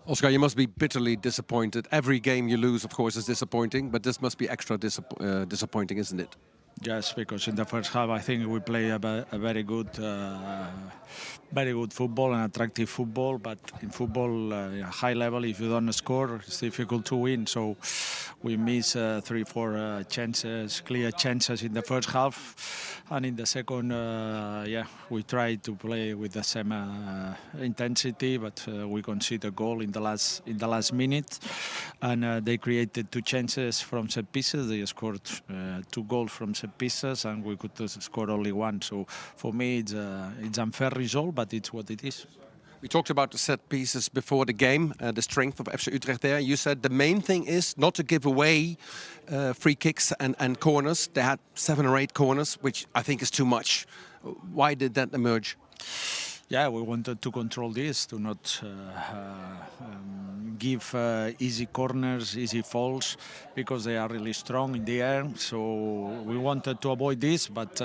Oscar, you must be bitterly disappointed. Every game you lose, of course, is disappointing, but this must be extra disappointing, isn't it? Yes, because in the first half I think we play a very good football and attractive football. But in football, high level, if you don't score, it's difficult to win. So we miss 3-4 chances, clear chances in the first half, and in the second, we try to play with the same intensity, but we concede a goal in the last minute, and they created 2 chances from set pieces. They scored 2 goals from set pieces, and we could score only 1. So for me, it's unfair result, but it's what it is. We talked about the set pieces before the game, the strength of FC Utrecht there. You said the main thing is not to give away free kicks and corners. They had 7 or 8 corners, which I think is too much. Why did that emerge? Yeah, we wanted to control this, to not give easy corners, easy falls, because they are really strong in the air. So we wanted to avoid this, but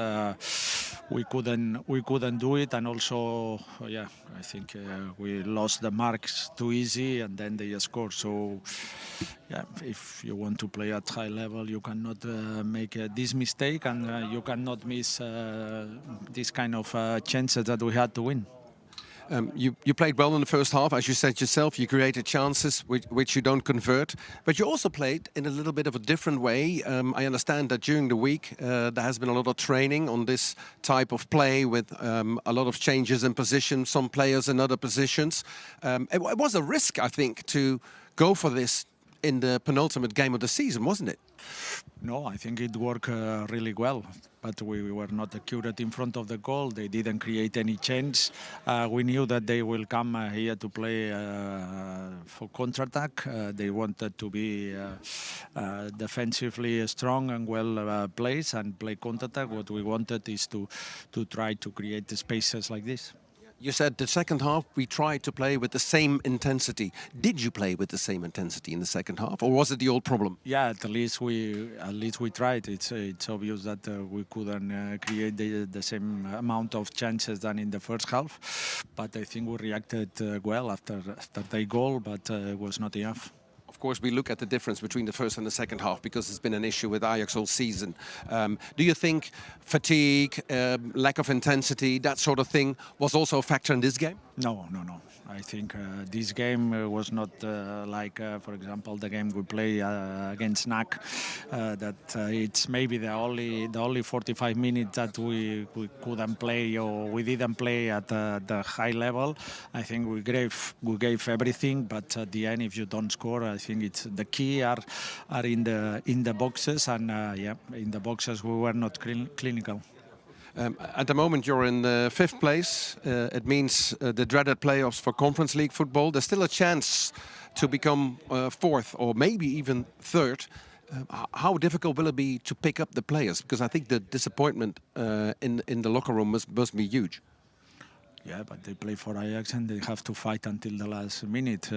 we couldn't do it. And also, I think we lost the marks too easy, and then they scored. So, if you want to play at high level, you cannot make this mistake, and you cannot miss this kind of chances that we had to win. You played well in the first half, as you said yourself. You created chances which you don't convert, but you also played in a little bit of a different way. I understand that during the week there has been a lot of training on this type of play with a lot of changes in position, some players in other positions. It was a risk, I think, to go for this in the penultimate game of the season, wasn't it? No, I think it worked really well, but we were not accurate in front of the goal. They didn't create any change. We knew that they will come here to play for counter-attack. They wanted to be defensively strong and well placed and play counter-attack. What we wanted is to try to create the spaces like this. You said the second half we tried to play with the same intensity. Did you play with the same intensity in the second half, or was it the old problem? Yeah, at least we tried. It's obvious that we couldn't create the same amount of chances than in the first half, but I think we reacted well after the goal, but it was not enough. Of course, we look at the difference between the first and the second half because it's been an issue with Ajax all season. Do you think fatigue, lack of intensity, that sort of thing was also a factor in this game? No. I think this game was not like, for example, the game we play against NAC. That it's maybe the only 45 minutes that we couldn't play or we didn't play at the high level. I think we gave everything, but at the end, if you don't score, I think it's the key are in the boxes, and in the boxes we were not clinical. At the moment you're in 5th place. It means the dreaded playoffs for Conference League football. There's still a chance to become 4th or maybe even 3rd. How difficult will it be to pick up the players? Because I think the disappointment in the locker room must be huge. Yeah, but they play for Ajax and they have to fight until the last minute.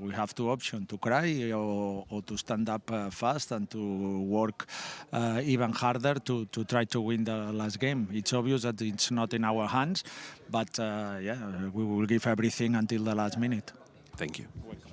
We have 2 options, to cry or to stand up fast and to work even harder to try to win the last game. It's obvious that it's not in our hands, but we will give everything until the last minute. Thank you. Welcome.